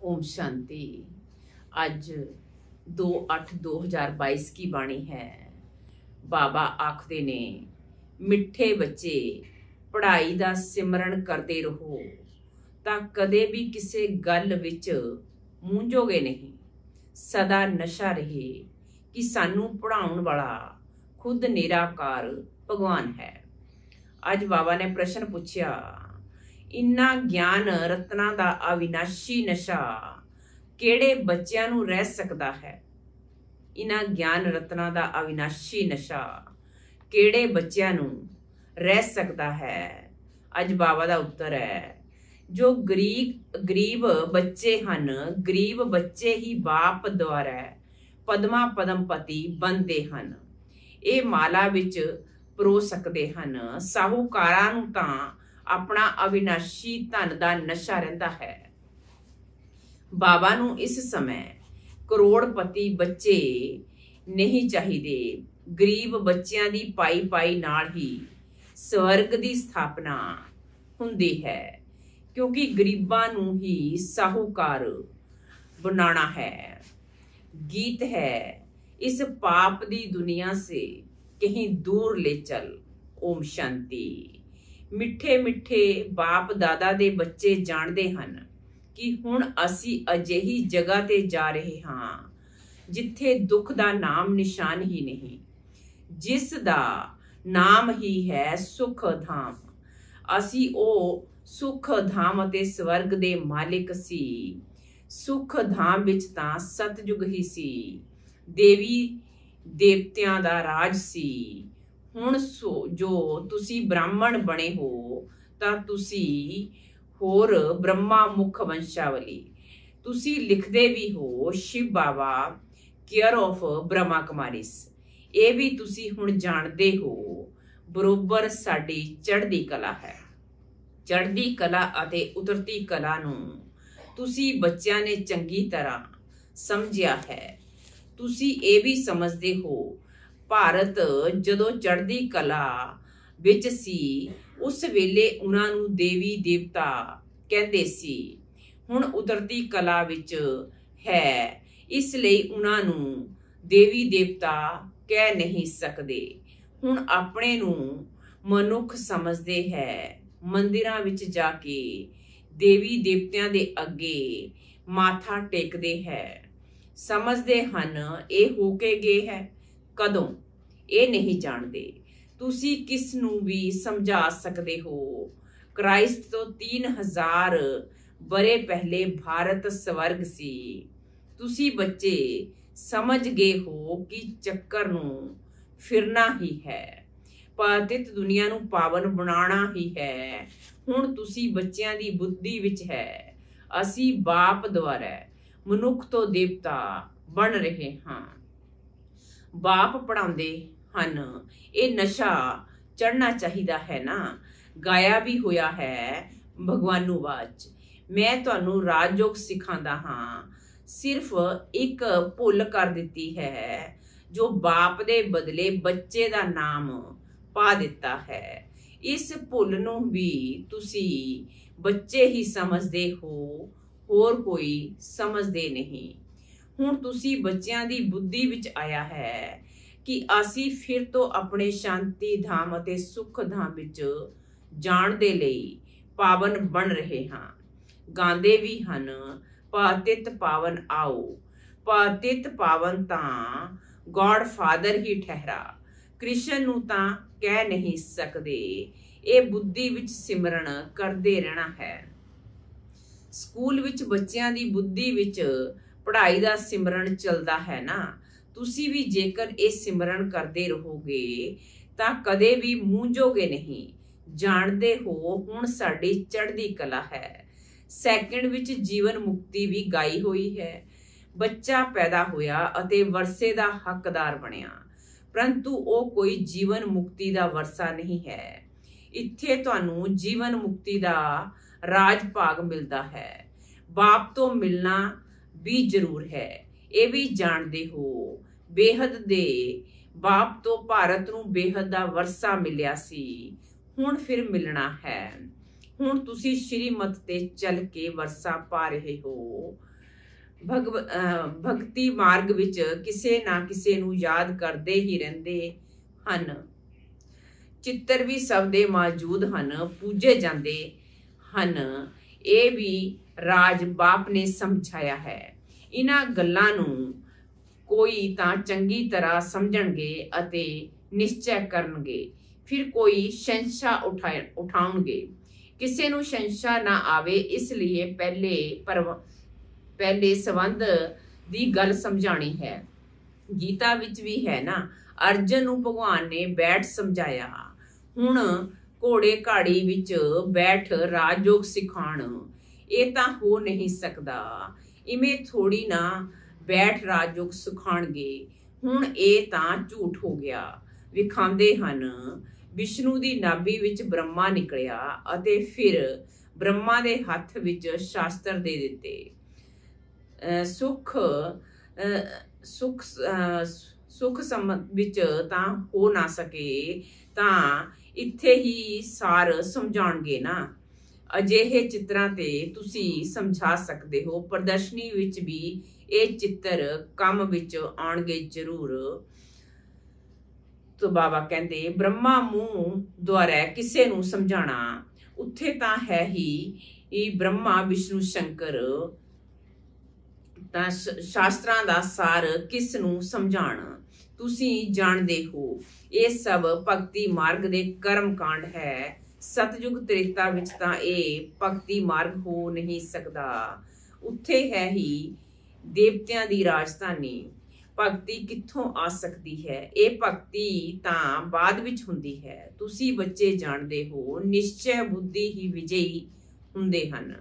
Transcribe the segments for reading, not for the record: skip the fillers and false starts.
ओम शांति। आज 2/8/2022 की बाणी है। बाबा आखदे ने मिठे बच्चे पढ़ाई दा सिमरन करते रहो तां कदे भी किसे गल विच मूंझोगे नहीं। सदा नशा रहे कि सानू पढ़ाउण वाला खुद निराकार भगवान है। अज बाबा ने प्रश्न पूछया, इन्ना ज्ञान रत्ना दा अविनाशी नशा केड़े बच्चियां नू रह सकदा है। इन्ना ज्ञान रत्ना दा अविनाशी नशा केड़े बच्चियां नू रह सकदा है। अज बाबा दा उत्तर है, जो गरीब बच्चे हन, गरीब बच्चे ही बाप द्वारा पद्मा पदमपति बनते हन। ये माला विच परो सकते हन। साहूकारां नू तां अपना अविनाशी धन का नशा रहिंदा है। बाबा नू इस समय करोड़पति बच्चे नहीं चाहिए। गरीब बच्चियां दी पाई पाई नाल ही स्वर्ग की स्थापना हुंदी है, क्योंकि गरीबां नू ही साहूकार बनाना है। गीत है, इस पाप दी दुनिया से कहीं दूर ले चल। ओम शांति। मिठे मिठे बाप दादा दे बच्चे जानते हन कि हुण असी अजिही जगह ते जा रहे हां जिथे दुख दा नाम निशान ही नहीं, जिस दा नाम ही है सुख धाम। असी ओ सुख धाम अते स्वर्ग दे मालिक सी। सुख धाम विच तां सतयुग ही सी, देवी देवतियां दा राज सी। हुण जो तुसी ब्राह्मण बने हो तां तुसी होर ब्रह्मा मुख वंशावली। तुसी लिखदे भी हो शिव बाबा केयर ऑफ ब्रह्मा कुमारीस। ये भी तुसी हुण जानदे हो। बरोबर साडी चढ़दी कला है। चढ़दी कला अते उतरती कला नू तुसी बच्चियां ने चंगी तरह समझिया है। तुसी ये भी समझदे हो, भारत जदों चढ़दी कला विच सी उस वेले उन्हां नू देवी देवता कहंदे सी। हुण उतरती कला विच है, इसलिए उन्हां नू देवी देवता कह नहीं सकदे। हुण अपने नू मनुख समझदे है। मंदिरां विच जाके देवी देवतियां दे अगे माथा टेकदे है। समझदे हन ये हो के गए है, कदों ये नहीं जानते। तुसी किस नू भी समझा सकते हो। क्राइस्ट तो 3000 बरे पहले भारत स्वर्ग सी। तुसी बच्चे समझ गए हो कि चक्कर नू फिरना ही है, पतित दुनिया नू पावन बनाना ही है। हुण तुसी बच्चियां दी बुद्धि विच है, असी बाप द्वारा मनुख तो देवता बन रहे हां। बाप पढ़ाउंदे हन, ये नशा चढ़ना चाहिदा है ना। गाया भी होया है भगवानुवाच, मैं तुहानू राजयोग सिखांदा हां, सिर्फ एक भुल कर दिती है जो बाप दे बदले बच्चे दा नाम पा दिता है। इस भुल नू भी तुसी बच्चे ही समझदे हो, होर कोई समझदे नहीं। हुण तुसी बच्चियां दी बुद्धि विच आया है कि असी फिर तो अपने शांति धाम अते सुख धाम विच जाण दे लई पावन बन रहे हां। गांदे भी हन, पतित पावन आओ। पतित पावन तां गॉड फादर ही ठहरा, कृष्ण नू तां कह नहीं सकदे। ये बुद्धि विच सिमरन करदे रहना है। स्कूल विच बच्चियां दी बुद्धि विच पढ़ाई दा सिमरन चलदा है ना। तुसी भी जेकर ये सिमरन करदे रहोगे तां कदे भी मूंझोगे नहीं। जानदे हो हुण साडी चढ़दी कला है। सैकंड विच जीवन मुक्ति भी गाई हुई है। बच्चा पैदा होया अते वरसे दा हकदार बनिया, परंतु वो कोई जीवन मुक्ति दा वरसा नहीं है। इत्थे तुहानू जीवन मुक्ति दा राज भाग मिलता है। बाप तो मिलना भी जरूर है, ये भी जानते हो। बेहद दे बाप तो भारत नू बेहद दा वरसा मिलिया सी, हुण फिर मिलना है। हुण तुसी श्रीमत ते चल के वरसा पा रहे हो। ਭਗਤੀ ਮਾਰਗ ਵਿੱਚ ਕਿਸੇ ਨਾ ਕਿਸੇ ਨੂੰ ਯਾਦ ਕਰਦੇ ਹੀ ਰਹਿੰਦੇ ਹਨ। ਚਿੱਤਰ ਵੀ ਸਭ ਦੇ ਮੌਜੂਦ ਹਨ, ਪੂਜੇ ਜਾਂਦੇ ਹਨ। ਇਹ ਵੀ ਰਾਜ ਬਾਪ ਨੇ ਸਮਝਾਇਆ ਹੈ। ਇਹਨਾਂ ਗੱਲਾਂ ਨੂੰ ਕੋਈ ਤਾਂ ਚੰਗੀ ਤਰ੍ਹਾਂ ਸਮਝਣਗੇ ਅਤੇ ਨਿਸ਼ਚੈ ਕਰਨਗੇ, ਫਿਰ ਕੋਈ ਸ਼ੰਕਾ ਉਠਾਉਣਗੇ। ਕਿਸੇ ਨੂੰ ਸ਼ੰਕਾ ਨਾ ਆਵੇ, ਇਸ ਲਈ ਪਹਿਲੇ ਸੰਬੰਧ ਦੀ ਗੱਲ ਸਮਝਾਣੀ ਹੈ। ਗੀਤਾ ਵਿੱਚ ਵੀ ਹੈ ਨਾ, ਅਰਜਨ ਨੂੰ ਭਗਵਾਨ ਨੇ ਬੈਠ ਸਮਝਾਇਆ। ਹੁਣ ਘੋੜੇ ਘਾੜੀ ਵਿੱਚ ਬੈਠ ਰਾਜਯੋਗ ਸਿਖਾਉਣ, ਇਹ ਤਾਂ ਹੋ ਨਹੀਂ ਸਕਦਾ। ਇਵੇਂ ਥੋੜੀ ਨਾ ਬੈਠ ਰਾਜਯੋਗ ਸਿਖਾਉਣਗੇ। ਹੁਣ ਇਹ ਤਾਂ ਝੂਠ ਹੋ ਗਿਆ। ਵਿਖਾਉਂਦੇ ਹਨ ਵਿਸ਼ਨੂੰ ਦੀ ਨਾਭੀ ਵਿੱਚ ਬ੍ਰਹਮਾ ਨਿਕਲਿਆ ਅਤੇ ਫਿਰ ਬ੍ਰਹਮਾ ਦੇ ਹੱਥ ਵਿੱਚ ਸ਼ਾਸਤਰ ਦੇ ਦਿੱਤੇ। ਸੁਖ ਵਿੱਚ ਤਾਂ ਹੋ ਨਾ ਸਕੇ ਤਾਂ ਇੱਥੇ ਹੀ ਸਾਰ ਸਮਝਾਉਣਗੇ ਨਾ। ਅਜਿਹੇ ਚਿੱਤਰਾਂ ਤੇ ਤੁਸੀਂ ਸਮਝਾ ਸਕਦੇ ਹੋ। ਪ੍ਰਦਰਸ਼ਨੀ ਵਿੱਚ ਵੀ ਇਹ ਚਿੱਤਰ ਕੰਮ ਵਿੱਚ ਆਉਣਗੇ ਜ਼ਰੂਰ। ਤੋ ਬਾਬਾ ਕਹਿੰਦੇ ਬ੍ਰਹਮਾ ਮੂੰਹ ਦੁਆਰਾ ਕਿਸੇ ਨੂੰ ਸਮਝਾਣਾ, ਉੱਥੇ ਤਾਂ ਹੈ ਹੀ ਬ੍ਰਹਮਾ ਵਿਸ਼ਨੂੰ ਸ਼ੰਕਰ। ਤਾਂ ਸ਼ਾਸਤਰਾਂ ਦਾ ਸਾਰ ਕਿਸ ਨੂੰ ਸਮਝਾਣ? ਤੁਸੀਂ ਜਾਣਦੇ ਹੋ, ਇਹ ਸਭ ਭਗਤੀ ਮਾਰਗ ਦੇ ਕਰਮ ਕਾਂਡ ਹੈ। ਸਤਯੁਗ ਤ੍ਰੇਤਾ ਵਿੱਚ ਤਾਂ ਇਹ ਭਗਤੀ ਮਾਰਗ ਹੋ ਨਹੀਂ ਸਕਦਾ। ਉੱਥੇ ਹੈ ਹੀ ਦੇਵਤਿਆਂ ਦੀ ਰਾਜਧਾਨੀ। ਭਗਤੀ ਕਿੱਥੋਂ ਆ ਸਕਦੀ ਹੈ? ਇਹ ਭਗਤੀ ਤਾਂ ਬਾਅਦ ਵਿੱਚ ਹੁੰਦੀ ਹੈ। ਤੁਸੀਂ ਬੱਚੇ ਜਾਣਦੇ ਹੋ, ਨਿਸ਼ਚੈ ਬੁੱਧੀ ਹੀ ਵਿਜਈ ਹੁੰਦੇ ਹਨ।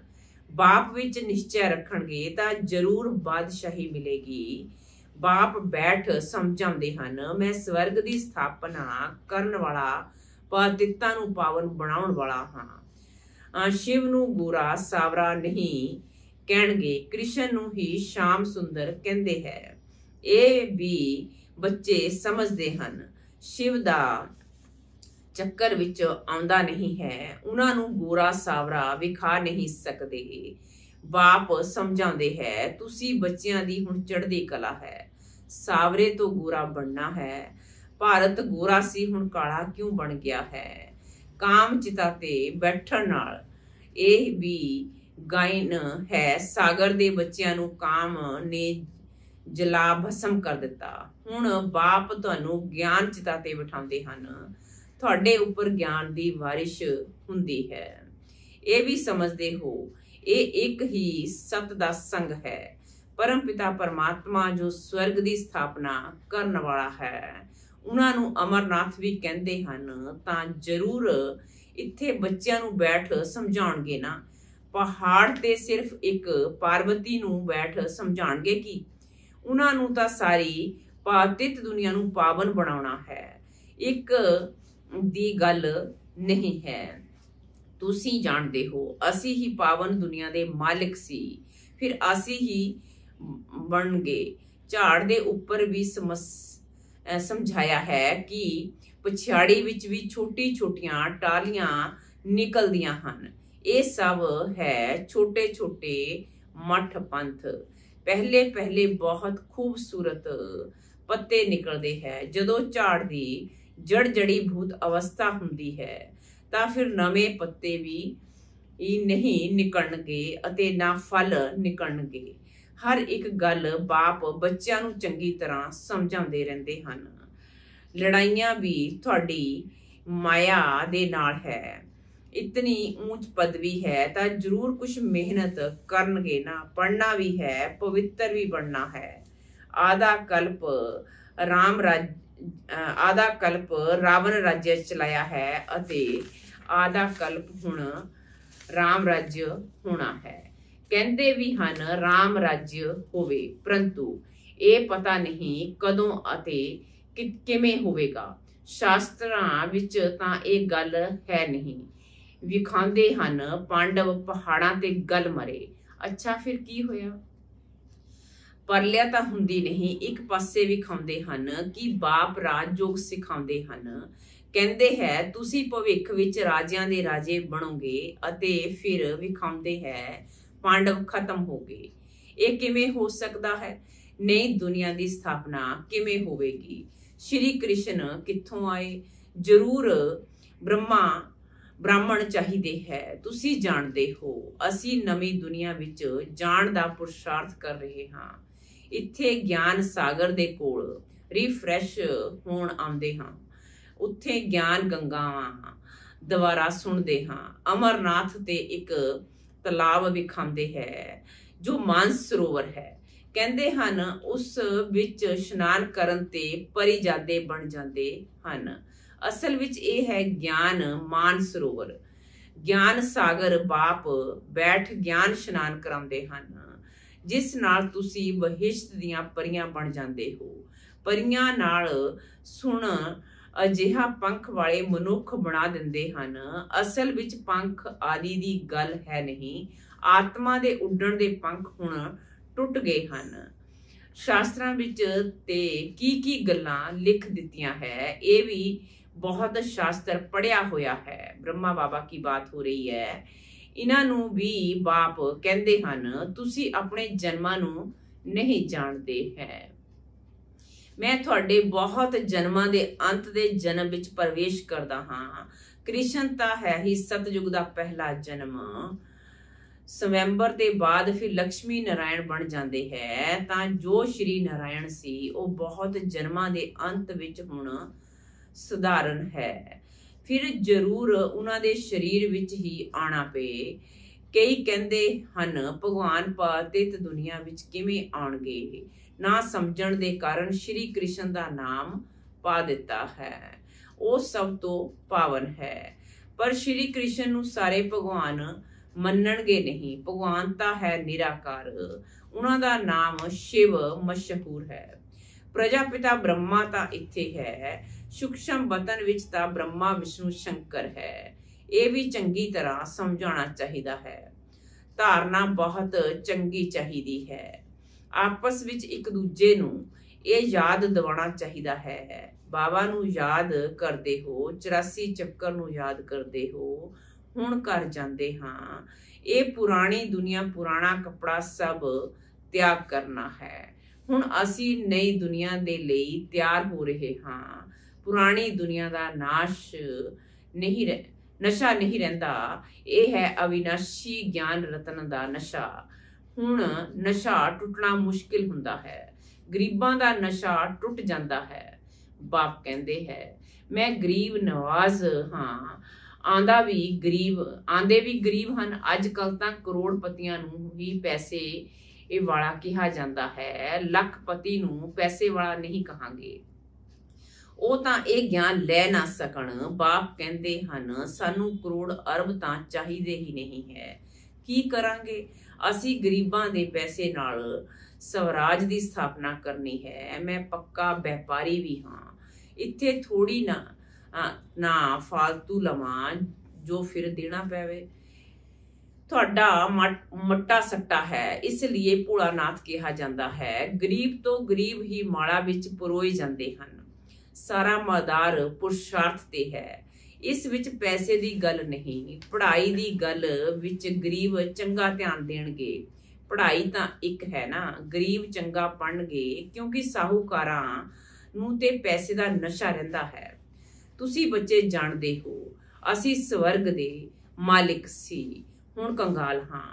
ਬਾਪ ਵਿੱਚ ਨਿਸ਼ਚੈ ਰੱਖਣਗੇ ਤਾਂ ਜ਼ਰੂਰ ਬਾਦਸ਼ਾਹੀ ਮਿਲੇਗੀ। ਬਾਪ ਬੈਠ ਸਮਝਾਉਂਦੇ ਹਨ, ਮੈਂ ਸਵਰਗ ਦੀ ਸਥਾਪਨਾ ਕਰਨ ਵਾਲਾ, ਪਤਿਤਾਂ ਨੂੰ ਪਾਵਨ ਬਣਾਉਣ ਵਾਲਾ ਹਾਂ। ਸ਼ਿਵ ਨੂੰ ਗੋਰਾ ਸਾਵਰਾ ਨਹੀਂ ਕਹਿਣਗੇ, ਕ੍ਰਿਸ਼ਨ ਨੂੰ ਹੀ ਸ਼ਾਮ ਸੁੰਦਰ ਕਹਿੰਦੇ ਹੈ। ਇਹ ਵੀ ਬੱਚੇ ਸਮਝਦੇ ਹਨ। ਸ਼ਿਵ ਦਾ ਚੱਕਰ ਵਿੱਚ ਆਉਂਦਾ ਨਹੀਂ ਹੈ। ਉਹਨਾਂ ਨੂੰ ਗੋਰਾ ਸਾਵਰਾ ਵਿਖਾ ਨਹੀਂ ਸਕਦੇ। ਬਾਪ ਸਮਝਾਉਂਦੇ ਹੈ, ਤੁਸੀਂ ਬੱਚਿਆਂ ਦੀ ਹੁਣ ਚੜ੍ਹਦੀ ਕਲਾ ਹੈ। ਸਾਵਰੇ ਤੋਂ ਗੋਰਾ ਬਣਨਾ ਹੈ। ਭਾਰਤ ਗੋਰਾ ਸੀ, ਹੁਣ ਕਾਲਾ ਕਿਉਂ ਬਣ ਗਿਆ ਹੈ? ਕਾਮ ਚਿਤਾ ਤੇ ਬੈਠਣ ਨਾਲ ਇਹ ਵੀ ਗਾਇਨ ਹੈ। ਸਾਗਰ ਦੇ ਬੱਚਿਆਂ ਨੂੰ ਕਾਮ ਨੇ ਜਲਾ ਭਸਮ ਕਰ ਦਿੱਤਾ। ਹੁਣ ਬਾਪ ਤੁਹਾਨੂੰ ਗਿਆਨ ਚਿਤਾ ਤੇ ਬਿਠਾਉਂਦੇ ਹਨ। ਤੁਹਾਡੇ ਉੱਪਰ ਗਿਆਨ ਦੀ ਬਾਰਿਸ਼ ਹੁੰਦੀ ਹੈ। ਇਹ ਵੀ ਸਮਝਦੇ ਹੋ, ਇਹ ਇੱਕ ਹੀ ਸਤ ਦਾ ਸੰਗ ਹੈ। ਪਰਮ ਪਿਤਾ ਪਰਮਾਤਮਾ ਜੋ ਸਵਰਗ ਦੀ ਸਥਾਪਨਾ ਕਰਨ ਵਾਲਾ ਹੈ, ਉਹਨਾਂ ਨੂੰ ਅਮਰਨਾਥ ਵੀ ਕਹਿੰਦੇ ਹਨ। ਤਾਂ ਜ਼ਰੂਰ ਇੱਥੇ ਬੱਚਿਆਂ ਨੂੰ ਬੈਠ ਸਮਝਾਉਣਗੇ ਨਾ। ਪਹਾੜ ਤੇ ਸਿਰਫ ਇੱਕ ਪਾਰਵਤੀ ਨੂੰ ਬੈਠ ਸਮਝਾਉਣਗੇ ਕਿ ਉਹਨਾਂ ਨੂੰ ਤਾਂ ਸਾਰੀ ਪਾਤਿਤ ਦੁਨੀਆ ਨੂੰ ਪਾਵਨ ਬਣਾਉਣਾ ਹੈ। ਇੱਕ ਦੀ ਗੱਲ ਨਹੀਂ ਹੈ। ਤੁਸੀਂ ਜਾਣਦੇ ਹੋ, ਅਸੀਂ ਹੀ ਪਾਵਨ ਦੁਨੀਆ ਦੇ ਮਾਲਿਕ ਸੀ, ਫਿਰ ਅਸੀਂ ਹੀ ਬਣ ਗਏ। ਝਾੜ ਦੇ ਉੱਪਰ ਵੀ ਸਮਝਾਇਆ ਹੈ ਕਿ ਪਛਾੜੀ ਵਿੱਚ ਵੀ ਛੋਟੀ ਛੋਟੀਆਂ ਟਾਹਲੀਆਂ ਨਿਕਲਦੀਆਂ ਹਨ। ਇਹ ਸਭ ਹੈ ਛੋਟੇ ਛੋਟੇ ਮੱਠ ਪੰਥ। ਪਹਿਲੇ ਪਹਿਲੇ ਬਹੁਤ ਖੂਬਸੂਰਤ ਪੱਤੇ ਨਿਕਲਦੇ ਹੈ। ਜਦੋਂ ਝਾੜ ਦੀ ਜੜੀ ਭੂਤ ਅਵਸਥਾ ਹੁੰਦੀ ਹੈ ਤਾਂ ਫਿਰ ਨਵੇਂ ਪੱਤੇ ਵੀ ਨਹੀਂ ਨਿਕਲਣਗੇ ਅਤੇ ਨਾ ਫਲ ਨਿਕਲਣਗੇ। ਹਰ ਇੱਕ ਗੱਲ ਬਾਪ ਬੱਚਿਆਂ ਨੂੰ ਚੰਗੀ ਤਰ੍ਹਾਂ ਸਮਝਾਉਂਦੇ ਰਹਿੰਦੇ ਹਨ। ਲੜਾਈਆਂ ਵੀ ਤੁਹਾਡੀ ਮਾਇਆ ਦੇ ਨਾਲ ਹੈ। ਇਤਨੀ ਉੱਚ ਪਦਵੀ ਹੈ ਤਾਂ ਜ਼ਰੂਰ ਕੁਝ ਮਿਹਨਤ ਕਰਨਗੇ ਨਾ। ਪੜ੍ਹਨਾ ਵੀ ਹੈ, ਪਵਿੱਤਰ ਵੀ ਬਣਨਾ ਹੈ। ਆਧਾ ਕਲਪ ਰਾਵਣ ਰਾਜ ਚਲਾਇਆ ਹੈ ਅਤੇ ਆਧਾ ਕਲਪ ਹੁਣ ਰਾਮ ਰਾਜ ਹੋਣਾ ਹੈ। ਕਹਿੰਦੇ ਵੀ ਹਨ ਰਾਮ ਰਾਜ ਹੋਵੇ, ਪਰੰਤੂ ਇਹ ਪਤਾ ਨਹੀਂ ਕਦੋਂ ਅਤੇ ਕਿਵੇਂ ਹੋਵੇਗਾ। ਸ਼ਾਸਤਰਾਂ ਵਿੱਚ ਤਾਂ ਇਹ ਗੱਲ ਹੈ ਨਹੀਂ। ਵਿਖਾਉਂਦੇ ਹਨ ਪਾਂਡਵ ਪਹਾੜਾਂ ਤੇ ਗਲ ਮਰੇ। ਅੱਛਾ, ਫਿਰ ਕੀ ਹੋਇਆ? ਪਰਲਿਆ ਤਾਂ ਹੁੰਦੀ ਨਹੀਂ। ਇੱਕ ਪਾਸੇ ਵਿਖਾਉਂਦੇ ਹਨ ਕਿ ਬਾਪ ਰਾਜਯੋਗ ਸਿਖਾਉਂਦੇ ਹਨ। ਕਹਿੰਦੇ ਹੈ ਤੁਸੀਂ ਭਵਿੱਖ ਵਿੱਚ ਰਾਜਿਆਂ ਦੇ ਰਾਜੇ ਬਣੋਗੇ ਅਤੇ ਫਿਰ ਵਿਖਾਉਂਦੇ ਹੈ ਪਾਂਡਵ ਖਤਮ ਹੋ ਗਏ। ਇਹ ਕਿਵੇਂ ਹੋ ਸਕਦਾ ਹੈ? ਨਈ ਦੁਨੀਆ ਦੀ ਸਥਾਪਨਾ ਕਿਵੇਂ ਹੋਵੇਗੀ? ਸ਼੍ਰੀ ਕ੍ਰਿਸ਼ਨ ਕਿੱਥੋਂ ਆਏ? ਜ਼ਰੂਰ ਬ੍ਰਾਹਮਣ ਚਾਹੀਦੇ ਹੈ। ਤੁਸੀਂ ਜਾਣਦੇ ਹੋ ਅਸੀਂ ਨਵੀਂ ਦੁਨੀਆ ਵਿੱਚ ਜਾਣ ਦਾ ਪੁਰਸ਼ਾਰਥ ਕਰ ਰਹੇ ਹਾਂ। ਇੱਥੇ ਗਿਆਨ ਸਾਗਰ ਦੇ ਕੋਲ ਰਿਫਰੈਸ਼ ਹੋਣ ਆਉਂਦੇ ਹਾਂ। ਉੱਥੇ ਗਿਆਨ ਗੰਗਾਵਾਂ ਦੁਆਰਾ ਸੁਣਦੇ ਹਾਂ। ਅਮਰਨਾਥ ਤੇ ਇੱਕ ਤਲਾਬ ਵਿਖਾਉਂਦੇ ਹੈ ਜੋ ਮਾਨਸ ਸਰੋਵਰ ਹੈ। ਕਹਿੰਦੇ ਹਨ ਉਸ ਵਿੱਚ ਇਸ਼ਨਾਨ ਕਰਨ ਤੇ ਪਰਿਜਾਦੇ ਬਣ ਜਾਂਦੇ ਹਨ। ਅਸਲ ਵਿੱਚ ਇਹ ਹੈ ਗਿਆਨ ਮਾਨ ਸਰੋਵਰ। ਗਿਆਨ ਸਾਗਰ ਬਾਪ ਬੈਠ ਗਿਆਨ ਇਸ਼ਨਾਨ ਕਰਾਉਂਦੇ ਹਨ, ਜਿਸ ਨਾਲ ਤੁਸੀਂ ਵਹਿਸ਼ਤ ਦੀਆਂ ਪਰੀਆਂ ਬਣ ਜਾਂਦੇ ਹੋ। ਪਰੀਆਂ ਨਾਲ ਸੁਣ ਅਜਿਹਾ ਪੰਖ ਵਾਲੇ ਮਨੁੱਖ ਬਣਾ ਦਿੰਦੇ ਹਨ। ਅਸਲ ਵਿੱਚ ਪੰਖ ਆਦਿ ਦੀ ਗੱਲ ਹੈ ਨਹੀਂ। ਆਤਮਾ ਦੇ ਉੱਡਣ ਦੇ ਪੰਖ ਹੁਣ ਟੁੱਟ ਗਏ ਹਨ। ਸ਼ਾਸਤਰਾਂ ਵਿੱਚ ਤੇ ਕੀ ਗੱਲਾਂ ਲਿਖ ਦਿੱਤੀਆਂ ਹੈ। ਇਹ ਵੀ ਬਹੁਤ ਸ਼ਾਸਤਰ ਪੜਿਆ ਹੋਇਆ ਹੈ। ਬ੍ਰਹਮਾ ਬਾਬਾ ਕੀ ਬਾਤ ਹੋ ਰਹੀ ਹੈ। ਇਹਨਾਂ ਨੂੰ ਵੀ ਬਾਪ ਕਹਿੰਦੇ ਹਨ ਤੁਸੀਂ ਆਪਣੇ ਜਨਮਾਂ ਨੂੰ ਨਹੀਂ ਜਾਣਦੇ ਹੈ। ਮੈਂ ਤੁਹਾਡੇ ਬਹੁਤ ਜਨਮਾਂ ਦੇ ਅੰਤ ਦੇ ਜਨਮ ਵਿੱਚ ਪ੍ਰਵੇਸ਼ ਕਰਦਾ ਹਾਂ। ਕ੍ਰਿਸ਼ਨ ਤਾਂ ਹੈ ਹੀ ਸਤਯੁਗ ਦਾ ਪਹਿਲਾ ਜਨਮ। ਸਵੈੰਬਰ ਦੇ ਬਾਅਦ ਫਿਰ ਲక్ష్ਮੀ ਨਾਰਾਇਣ ਬਣ ਜਾਂਦੇ ਹੈ। ਤਾਂ ਜੋ ਸ਼੍ਰੀ ਨਾਰਾਇਣ ਸੀ ਉਹ ਬਹੁਤ ਜਨਮਾਂ ਦੇ ਅੰਤ ਵਿੱਚ ਹੁਣ ਸਧਾਰਨ ਹੈ। ਫਿਰ ਜ਼ਰੂਰ ਉਹਨਾਂ ਦੇ ਸਰੀਰ ਵਿੱਚ ਹੀ ਆਣਾ ਪਏ। ਕਈ ਕਹਿੰਦੇ ਹਨ ਭਗਵਾਨ ਪਤਿਤ ਦੁਨੀਆ ਵਿੱਚ ਕਿਵੇਂ ਆਉਣਗੇ? ਨਾ ਸਮਝਣ ਦੇ ਕਾਰਨ ਸ਼੍ਰੀ ਕ੍ਰਿਸ਼ਨ ਦਾ ਨਾਮ ਪਾ ਦਿੱਤਾ ਹੈ। ਉਹ ਸਭ ਤੋਂ ਪਾਵਨ ਹੈ। ਪਰ ਸ਼੍ਰੀ ਕ੍ਰਿਸ਼ਨ ਨੂੰ ਸਾਰੇ ਭਗਵਾਨ ਮੰਨਣਗੇ ਨਹੀਂ। ਭਗਵਾਨ ਤਾਂ ਹੈ ਨਿਰਾਕਾਰ। ਉਹਨਾਂ ਦਾ ਨਾਮ ਸ਼ਿਵ ਮਸ਼ਹੂਰ ਹੈ। ਪ੍ਰਜਾਪਿਤਾ ਬ੍ਰਹਮਾ ਤਾਂ ਇੱਥੇ ਹੈ। ਸੂਖਸ਼ਮ ਵਤਨ ਵਿੱਚ ਤਾਂ ਬ੍ਰਹਮਾ ਵਿਸ਼ਨੂੰ ਸ਼ੰਕਰ ਹੈ। ਇਹ ਵੀ ਚੰਗੀ ਤਰ੍ਹਾਂ ਸਮਝਾਉਣਾ ਚਾਹੀਦਾ ਹੈ। ਧਾਰਨਾ ਬਹੁਤ ਚੰਗੀ ਚਾਹੀਦੀ ਹੈ। ਆਪਸ ਵਿੱਚ ਇੱਕ ਦੂਜੇ ਨੂੰ ਇਹ ਯਾਦ ਦਿਵਾਉਣਾ ਚਾਹੀਦਾ ਹੈ। ਬਾਬਾ ਨੂੰ ਯਾਦ ਕਰਦੇ ਹੋ, 84 ਚੱਕਰ ਨੂੰ ਯਾਦ ਕਰਦੇ ਹੋ। ਹੁਣ ਕਰ ਜਾਂਦੇ ਹਾਂ। ਇਹ ਪੁਰਾਣੀ ਦੁਨੀਆ, ਪੁਰਾਣਾ ਕੱਪੜਾ ਸਭ ਤਿਆਗ ਕਰਨਾ ਹੈ। ਹੁਣ ਅਸੀਂ ਨਈ ਦੁਨੀਆ ਦੇ ਲਈ ਤਿਆਰ ਹੋ ਰਹੇ ਹਾਂ। ਪੁਰਾਣੀ ਦੁਨੀਆ ਦਾ ਨਸ਼ਾ ਨਹੀਂ ਰਹਿੰਦਾ। ਇਹ ਹੈ ਅਵਿਨਾਸ਼ੀ ਗਿਆਨ ਰਤਨ ਦਾ ਨਸ਼ਾ। ਹੁਣ ਨਸ਼ਾ ਟੁੱਟਣਾ ਮੁਸ਼ਕਿਲ ਹੁੰਦਾ ਹੈ। ਗਰੀਬਾਂ ਦਾ ਨਸ਼ਾ ਟੁੱਟ ਜਾਂਦਾ ਹੈ। ਬਾਪ ਕਹਿੰਦੇ ਹੈ ਮੈਂ ਗਰੀਬ ਨਵਾਜ਼ ਹਾਂ। ਆਂਦੇ ਵੀ ਗਰੀਬ ਹਨ। ਅੱਜ ਕੱਲ ਤਾਂ ਕਰੋੜਪਤੀਆਂ ਨੂੰ ਵੀ ਪੈਸੇ ਵਾਲਾ ਕਿਹਾ ਜਾਂਦਾ ਹੈ। ਲੱਖਪਤੀ ਨੂੰ ਪੈਸੇ ਵਾਲਾ ਨਹੀਂ ਕਹਾਂਗੇ। ਉਹ ਤਾਂ ਇਹ ਗਿਆਨ ਲੈ ਨਾ ਸਕਣ। ਬਾਪ ਕਹਿੰਦੇ ਹਨ ਸਾਨੂੰ ਕਰੋੜ ਅਰਬ ਤਾਂ ਚਾਹੀਦੇ ਹੀ ਨਹੀਂ ਹੈ। ਕੀ ਕਰਾਂਗੇ? ਅਸੀਂ ਗਰੀਬਾਂ ਦੇ ਪੈਸੇ ਨਾਲ ਸਵਰਾਜ ਦੀ ਸਥਾਪਨਾ ਕਰਨੀ ਹੈ। ਮੈਂ ਪੱਕਾ ਵਪਾਰੀ ਵੀ ਹਾਂ। ਇੱਥੇ ਥੋੜੀ ਨਾ ਫਾਲਤੂ ਲਵਾਂ ਜੋ ਫਿਰ ਦੇਣਾ ਪਵੇ। ਤੁਹਾਡਾ ਮੱਟਾ ਸੱਟਾ ਹੈ, ਇਸ ਲਈ ਭੋਲਾਨਾਥ ਕਿਹਾ ਜਾਂਦਾ ਹੈ। ਗਰੀਬ ਤੋਂ ਗਰੀਬ ਹੀ ਮਾਲਾ ਵਿੱਚ ਪਰੋਏ ਜਾਂਦੇ ਹਨ। ਸਾਰਾ ਮਦਾਰ ਪੁਰਸ਼ਾਰਥ ਤੇ ਹੈ। ਇਸ ਵਿੱਚ ਪੈਸੇ ਦੀ ਗੱਲ ਨਹੀਂ। ਪੜ੍ਹਾਈ ਦੀ ਗੱਲ ਵਿੱਚ ਗਰੀਬ ਚੰਗਾ ਧਿਆਨ ਦੇਣਗੇ। ਪੜ੍ਹਾਈ ਤਾਂ ਇੱਕ ਹੈ ਨਾ। ਗਰੀਬ ਚੰਗਾ ਪੜ੍ਹਨਗੇ ਕਿਉਂਕਿ ਸਾਹੂਕਾਰਾਂ ਨੂੰ ਤੇ ਪੈਸੇ ਦਾ ਨਸ਼ਾ ਰਹਿੰਦਾ ਹੈ। ਤੁਸੀਂ ਬੱਚੇ ਜਾਣਦੇ ਹੋ ਅਸੀਂ ਸਵਰਗ ਦੇ ਮਾਲਿਕ ਸੀ, ਹੁਣ ਕੰਗਾਲ ਹਾਂ।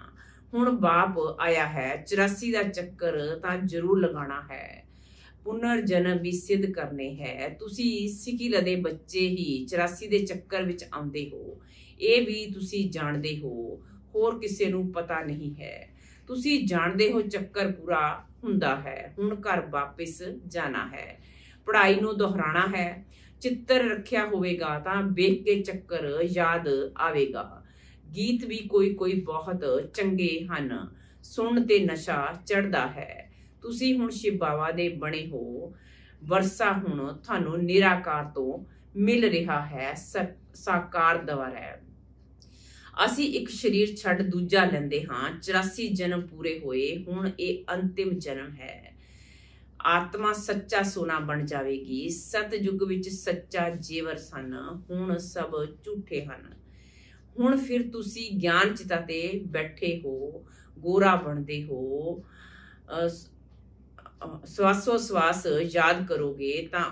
ਹੁਣ ਬਾਪ ਆਇਆ ਹੈ। 84 ਦਾ ਚੱਕਰ ਤਾਂ ਜ਼ਰੂਰ ਲਗਾਉਣਾ ਹੈ। ਪੁਨਰ ਜਨਮ ਵੀ ਸਿੱਧ ਕਰਨੇ ਹੈ। ਤੁਸੀਂ ਸਿਕਿਲ ਦੇ ਬੱਚੇ ਹੀ 84 ਦੇ ਚੱਕਰ ਵਿੱਚ ਆਉਂਦੇ ਹੋ। ਇਹ ਵੀ ਤੁਸੀਂ ਜਾਣਦੇ ਹੋ, ਹੋਰ ਕਿਸੇ ਨੂੰ ਪਤਾ ਨਹੀਂ ਹੈ। ਤੁਸੀਂ ਜਾਣਦੇ ਹੋ ਚੱਕਰ ਪੂਰਾ ਹੁੰਦਾ ਹੈ। ਹੁਣ ਘਰ ਵਾਪਿਸ ਜਾਣਾ ਹੈ। ਪੜ੍ਹਾਈ ਨੂੰ ਦੁਹਰਾਉਣਾ ਹੈ। ਚਿੱਤਰ ਰੱਖਿਆ ਹੋਵੇਗਾ ਤਾਂ ਵੇਖ ਕੇ ਚੱਕਰ ਯਾਦ ਆਵੇਗਾ। ਗੀਤ ਵੀ ਕੋਈ ਬਹੁਤ ਚੰਗੇ ਹਨ। ਸੁਣ ਤੇ ਨਸ਼ਾ ਚੜ੍ਹਦਾ ਹੈ। ਤੁਸੀਂ ਹੁਣ ਸ਼ਿਵ ਬਾਬਾ ਦੇ ਬਣੇ ਹੋ। ਵਰਸਾ ਹੁਣ ਤੁਹਾਨੂੰ ਨਿਰਾਕਾਰ ਤੋਂ ਮਿਲ ਰਿਹਾ ਹੈ। ਸਾਕਾਰ ਦੁਆਰਾ ਅਸੀਂ ਇੱਕ ਸਰੀਰ ਛੱਡ ਦੂਜਾ ਲੈਂਦੇ ਹਾਂ। 84 ਜਨਮ ਪੂਰੇ ਹੋਏ। ਹੁਣ ਇਹ ਅੰਤਿਮ ਜਨਮ ਹੈ। ਆਤਮਾ ਸੱਚਾ ਸੋਨਾ ਬਣ ਜਾਵੇਗੀ। ਸਤਯੁਗ ਵਿੱਚ ਸੱਚਾ ਜੇਵਰ ਸਨ, ਹੁਣ ਸਭ ਝੂਠੇ ਹਨ। ਹੁਣ ਫਿਰ ਤੁਸੀਂ ਗਿਆਨ ਚਿਤਾ ਤੇ ਬੈਠੇ ਹੋ, ਗੋਰਾ ਬਣਦੇ ਹੋ। ਸਵਾਸੋ ਸਵਾਸ ਯਾਦ ਕਰੋਗੇ ਤਾਂ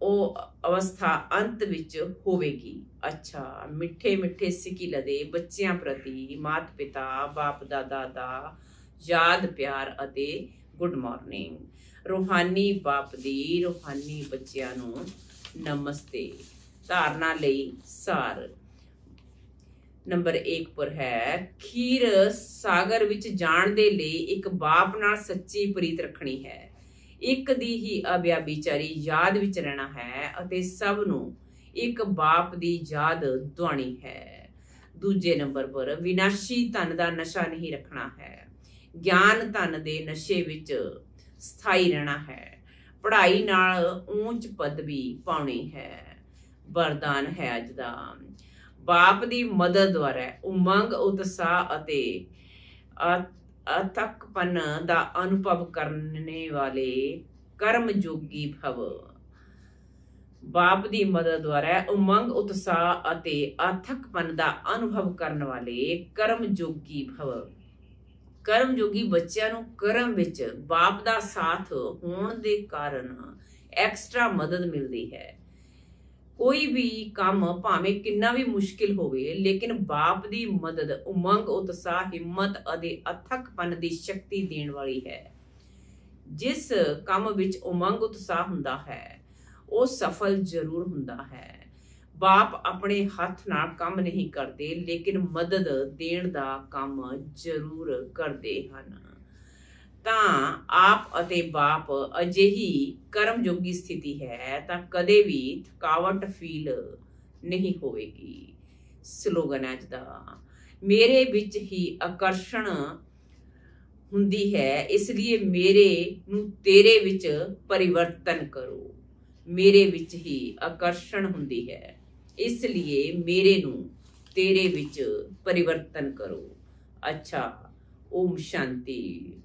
ਉਹ ਅਵਸਥਾ ਅੰਤ ਵਿੱਚ ਹੋਵੇਗੀ। ਅੱਛਾ, ਮਿੱਠੇ ਮਿੱਠੇ ਸਿੱਕੀ ਲਦੇ ਬੱਚਿਆਂ ਪ੍ਰਤੀ ਮਾਤਾ ਪਿਤਾ ਬਾਪ ਦਾਦਾ ਦਾ ਯਾਦ ਪਿਆਰ ਅਤੇ ਗੁੱਡ ਮਾਰਨਿੰਗ। ਰੂਹਾਨੀ ਬਾਪ ਦੀ ਰੂਹਾਨੀ ਬੱਚਿਆਂ ਨੂੰ ਨਮਸਤੇ। ਧਾਰਨਾ ਲਈ ਸਾਰ ਨੰਬਰ 1 ਪਰ ਹੈ, ਖੀਰ ਸਾਗਰ ਵਿੱਚ ਜਾਣ ਦੇ ਲਈ ਇੱਕ ਬਾਪ ਨਾਲ ਸੱਚੀ ਪ੍ਰੀਤ ਰੱਖਣੀ ਹੈ। ਇੱਕ ਦੀ ਹੀ ਅਬਿਆਬੀਚਾਰੀ ਯਾਦ ਵਿੱਚ ਰਹਿਣਾ ਹੈ ਅਤੇ ਸਭ ਨੂੰ ਇੱਕ ਬਾਪ ਦੀ ਯਾਦ ਦੁਆਣੀ ਹੈ। ਦੂਜੇ ਨੰਬਰ ਪਰ, ਵਿਨਾਸ਼ੀ ਧਨ ਦਾ ਨਸ਼ਾ ਨਹੀਂ ਰੱਖਣਾ ਹੈ। ਗਿਆਨ ਧਨ ਦੇ ਨਸ਼ੇ ਵਿੱਚ ਸਥਾਈ ਰਹਿਣਾ ਹੈ। ਪੜ੍ਹਾਈ ਨਾਲ ਉੱਚ ਪਦਵੀ ਪਾਉਣੀ ਹੈ। ਵਰਦਾਨ ਹੈ ਅੱਜ ਦਾ, ਬਾਪ ਦੀ ਮਦਦ ਦੁਆਰਾ ਉਮੰਗ ਉਤਸ਼ਾਹ ਅਤੇ ਅਥਕਪਨ ਦਾ ਅਨੁਭਵ ਕਰਨੇ ਵਾਲੇ ਕਰਮਯੋਗੀ ਭਵ। ਬਾਪ ਦੀ ਮਦਦ ਦੁਆਰਾ ਉਮੰਗ ਉਤਸ਼ਾਹ ਅਤੇ ਅਥਕਪਨ ਦਾ ਅਨੁਭਵ ਕਰਨ ਵਾਲੇ ਕਰਮਯੋਗੀ ਭਵ। ਕਰਮਯੋਗੀ ਬੱਚਿਆਂ ਨੂੰ ਕਰਮ ਵਿੱਚ ਬਾਪ ਦਾ ਸਾਥ ਹੋਣ ਦੇ ਕਾਰਨ ਐਕਸਟਰਾ ਮਦਦ ਮਿਲਦੀ ਹੈ। ਕੋਈ ਵੀ ਕੰਮ ਭਾਵੇਂ ਕਿੰਨਾ ਵੀ ਮੁਸ਼ਕਿਲ ਹੋਵੇ, ਲੇਕਿਨ ਬਾਪ ਦੀ ਮਦਦ ਉਮੰਗ ਉਤਸ਼ਾਹ ਹਿੰਮਤ ਅਤੇ ਅਥਕਪਨ ਦੀ ਸ਼ਕਤੀ ਦੇਣ ਵਾਲੀ ਹੈ। ਜਿਸ ਕੰਮ ਵਿੱਚ ਉਮੰਗ ਉਤਸ਼ਾਹ ਹੁੰਦਾ ਹੈ ਉਹ ਸਫਲ ਜ਼ਰੂਰ ਹੁੰਦਾ ਹੈ। ਬਾਪ ਆਪਣੇ ਹੱਥ ਨਾਲ ਕੰਮ ਨਹੀਂ ਕਰਦੇ, ਲੇਕਿਨ ਮਦਦ ਦੇਣ ਦਾ ਕੰਮ ਜ਼ਰੂਰ ਕਰਦੇ ਹਨ। ਤਾਂ ਆਪ ਅਤੇ ਬਾਪ ਅਜਿਹੀ ਕਰਮਯੋਗੀ ਸਥਿਤੀ ਹੈ ਤਾਂ ਕਦੇ ਵੀ ਥਕਾਵਟ ਫੀਲ ਨਹੀਂ ਹੋਵੇਗੀ। ਸਲੋਗਨ ਅੱਜ ਦਾ, ਮੇਰੇ ਵਿੱਚ ਹੀ ਆਕਰਸ਼ਣ ਹੁੰਦੀ ਹੈ, ਇਸ ਲਈ ਮੇਰੇ ਨੂੰ ਤੇਰੇ ਵਿੱਚ ਪਰਿਵਰਤਨ ਕਰੋ। ਮੇਰੇ ਵਿੱਚ ਹੀ ਆਕਰਸ਼ਣ ਹੁੰਦੀ ਹੈ, ਇਸ ਲਈ ਮੇਰੇ ਨੂੰ ਤੇਰੇ ਵਿੱਚ ਪਰਿਵਰਤਨ ਕਰੋ। ਅੱਛਾ, ਓਮ ਸ਼ਾਂਤੀ।